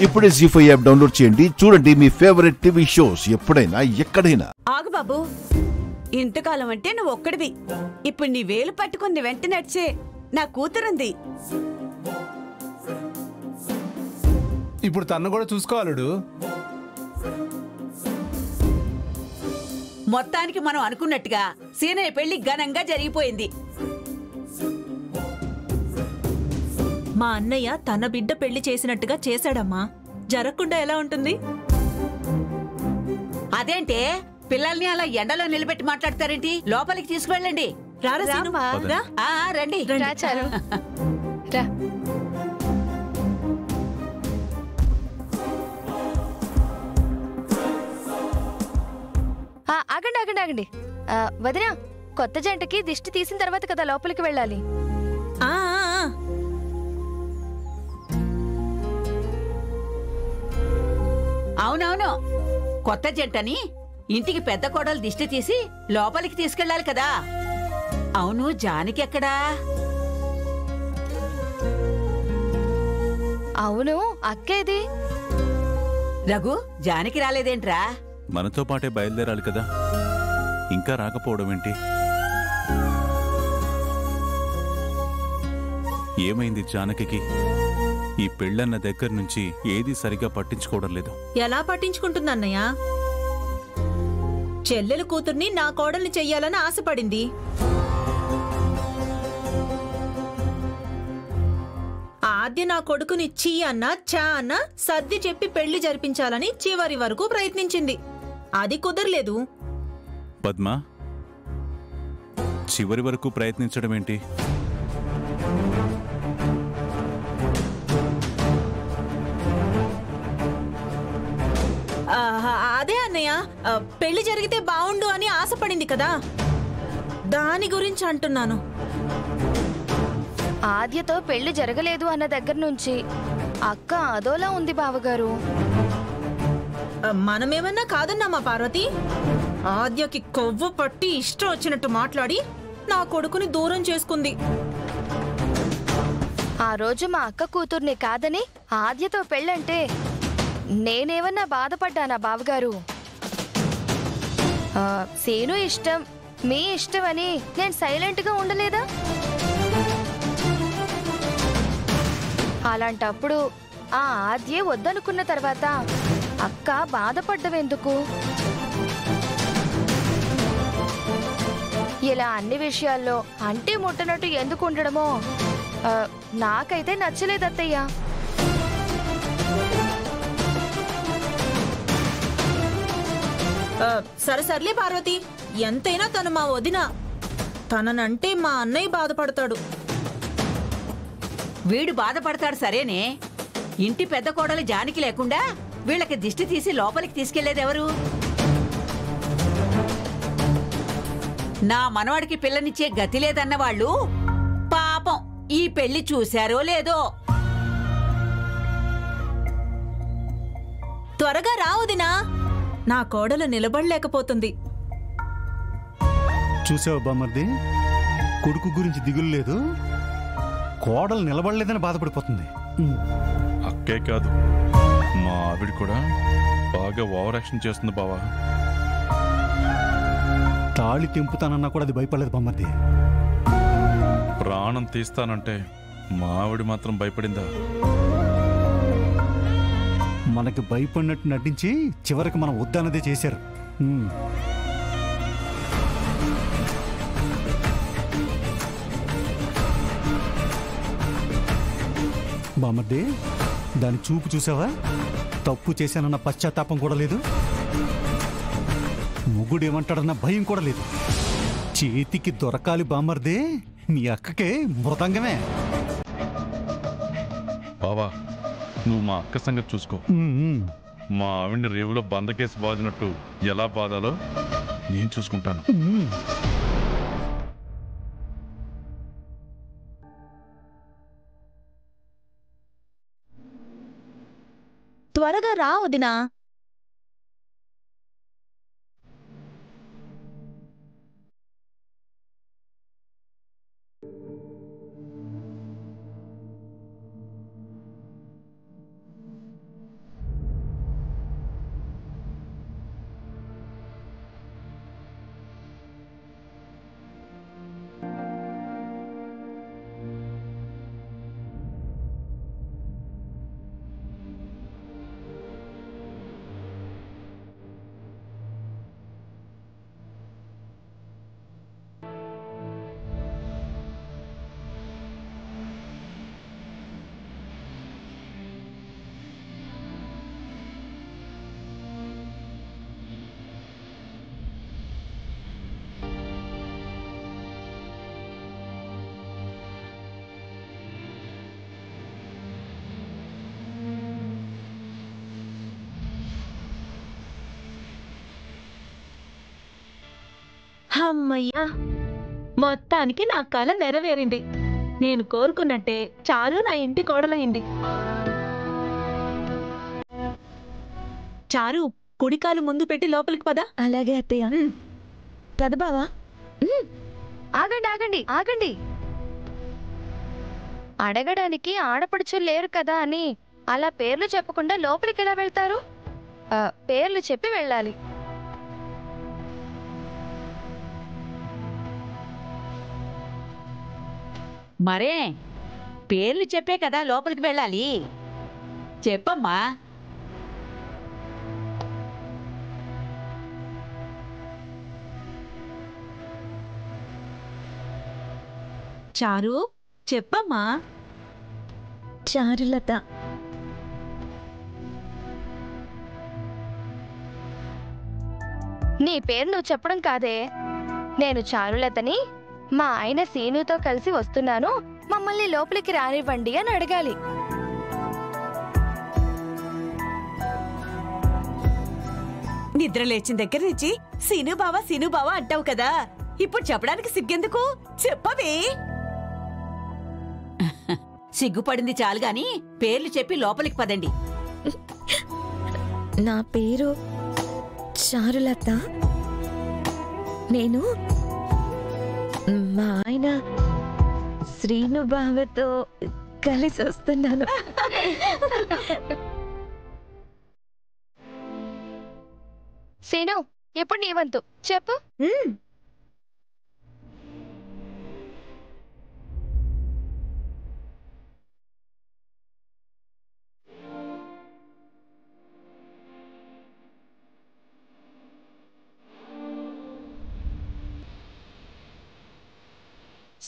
ఇప్పుడే జీ5 app download చేయండి. చూడండి మీ ఫేవరెట్ టీవీ షోస్ ఎప్పుడైనా ఎక్కడైనా. ఆగు బాబు, ఇంతకాలం అంటే నువ్వు ఒక్కడివి. ఇప్పుడు నీ వేలు పట్టుకుని వెంట నడిచే నా కూతురుంది. ఇప్పుడు తన్ను కూడా చూసుకోవాలడు. మొత్తానికి మనం అనుకున్నట్టుగా సీనయ్య పెళ్లి ఘనంగా జరిగిపోయింది. మా అన్నయ్య తన బిడ్డ పెళ్లి చేసినట్టుగా చేశాడమ్మా. జరగకుండా ఎలా ఉంటుంది? అదేంటే పిల్లల్ని అలా ఎండలో నిలబెట్టి మాట్లాడతారేంటి? లోపలికి తీసుకువెళ్ళండి. రండి. ఆగండి ఆగండి ఆగండి. వదినా, కొత్త జంటకి దిష్టి తీసిన తర్వాత కదా లోపలికి వెళ్ళాలి. అవునవును, కొత్త జంటని ఇంటికి పెద్ద కోడలు దిష్టి తీసి లోపలికి తీసుకెళ్ళాలి కదా. అవును, జానకి ఎక్కడా? అవును, అక్కేది? రఘు, జానకి రాలేదేంట్రా? మనతో పాటే బయలుదేరాలి కదా, ఇంకా రాకపోవడం ఏంటి? ఏమైంది జానకి? ఈ పెళ్ళన్న దగ్గర నుంచి ఏది సరిగా పట్టించుకోవడం లేదు. ఎలా పట్టించుకుంటుంది అన్నయ్య? చెల్లెలు కూతుర్ని నా కోడల్ని చెయ్యాలని ఆశపడింది. ఆద్య నా కొడుకుని చీ అన్నా చా అన్నా సర్ది చెప్పి పెళ్లి జరిపించాలని చివరి వరకు ప్రయత్నించింది. అది కుదరలేదు. పద్మ, చివరి వరకు ప్రయత్నించడం ఏంటి? అదే అన్నయ్య, పెళ్లి జరిగితే బావుండు అని ఆశపడింది కదా, దాని గురించి అంటున్నాను. ఆద్యతో పెళ్లి జరగలేదు అన్న దగ్గర నుంచి అక్క అదోలా ఉంది బావగారు. మనమేమన్నా కాదన్నామా పార్వతి? ఆద్యకి కొవ్వు పట్టి ఇష్టం వచ్చినట్టు మాట్లాడి నా కొడుకుని దూరం చేసుకుంది. ఆ రోజు మా అక్క కూతుర్ని కాదని ఆద్యతో పెళ్ళంటే నేనేమన్నా బాధపడ్డానా బావగారు? సేను ఇష్టం, మీ ఇష్టం అని నేను సైలెంట్ గా ఉండలేదా? అలాంటప్పుడు ఆ ఆద్యే వద్దనుకున్న తర్వాత అక్క బాధపడ్డవెందుకు? ఇలా అన్ని విషయాల్లో అంటే ముట్టనట్టు ఎందుకు ఉండడమో నాకైతే నచ్చలేదత్తయ్యా. సరే పార్వతి, ఎంతైనా తను మా వదిన. తననంటే మా అన్నయ్య బాధపడతాడు. వీడు బాధపడతాడు సరేనే, ఇంటి పెద్ద కోడలు జానకి లేకుండా వీళ్ళకి దిష్టి తీసి లోపలికి తీసుకెళ్లేదెవరు? నా మనవాడికి పిల్లనిచ్చే గతి లేదన్న వాళ్ళు పాపం ఈ పెళ్లి చూశారో లేదో. త్వరగా రావుదినా, నా కోడలు నిలబడలేకపోతుంది. చూసావు బామ్మర్ది, కొడుకు గురించి దిగులు లేదు, కోడలు నిలబడలేదని బాధపడిపోతుంది. అక్కే కాదు, మా ఆవిడ కూడా బాగా ఓవర్ యాక్షన్ చేస్తుంది బావా. తాళి తెంపుతానన్నా కూడా అది భయపడలేదు బామ్మర్ది. ప్రాణం తీస్తానంటే మా ఆవిడ మాత్రం భయపడిందా? మనకి భయపడినట్టు నటించి చివరికి మనం వద్దన్నదే చేశారు. బామ్మర్ది, దాని చూపు చూసావా? తప్పు చేశానన్న పశ్చాత్తాపం కూడా లేదు, మొగుడు ఏమంటాడన్న భయం కూడా లేదు. చేతికి దొరకాలి బామ్మర్ది, మీ అక్కకే మృదంగమే. బావా, నువ్వు మా అక్క సంగతి చూసుకో. మా ఆవిడ్ని రేవులో బందకేసి బాదినట్టు ఎలా బాధాలో నేను చూసుకుంటాను. త్వరగా రా వదినా. అమ్మయ్యా, మొత్తానికి నా కల నెరవేరింది. నేను కోరుకున్నట్టే చారు నా ఇంటి కోడలైంది. చారు, కుడికాలు ముందు పెట్టి లోపలికి పద. అలాగే అత్తయ్య. పద బావా. ఆగండి ఆగండి ఆగండి. అడగడానికి ఆడపడుచులు లేరు కదా అని అలా పేర్లు చెప్పకుండా లోపలికి ఎలా వెళ్తారు? పేర్లు చెప్పి వెళ్ళాలి. మరే పేర్లు చెప్పే కదా లోపలికి వెళ్ళాలి. చెప్పమ్మా. చారు, చెప్పమ్మా. చారులత. నీ పేరు నువ్వు చెప్పడం కాదే. నేను చారులతని, మా ఆయన సీనుతో కలిసి వస్తున్నాను, మమ్మల్ని లోపలికి రానివ్వండి అని అడగాలి. నిద్ర లేచిన దగ్గర నుంచి సీను బావా అంటావు కదా, ఇప్పుడు చెప్పడానికి సిగ్గెందుకు? చెప్పవే. సిగ్గుపడింది చాలు గాని పేర్లు చెప్పి లోపలికి పదండి. నా పేరు చారులత. నేను మా ఆయన శ్రీను బావతో కలిసి వస్తున్నాను. సీను, ఎప్పుడు నీ వంతు చెప్పు.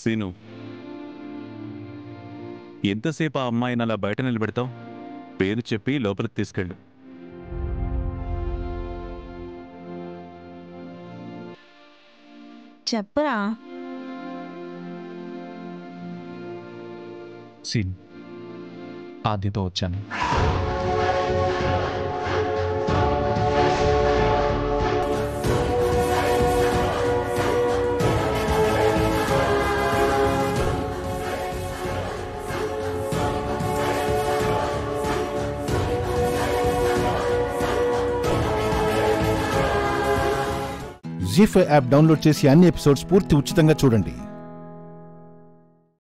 సీను, ఎంతసేపు ఆ అమ్మాయిని అలా బయట నిలబెడతావు? పేరు చెప్పి లోపలికి తీసుకెళ్ళు. చెప్పరా. సీన్, ఆద్యతో వచ్చాను. జీ5 యాప్ డౌన్లోడ్ చేసి అన్ని ఎపిసోడ్స్ పూర్తి ఉచితంగా చూడండి.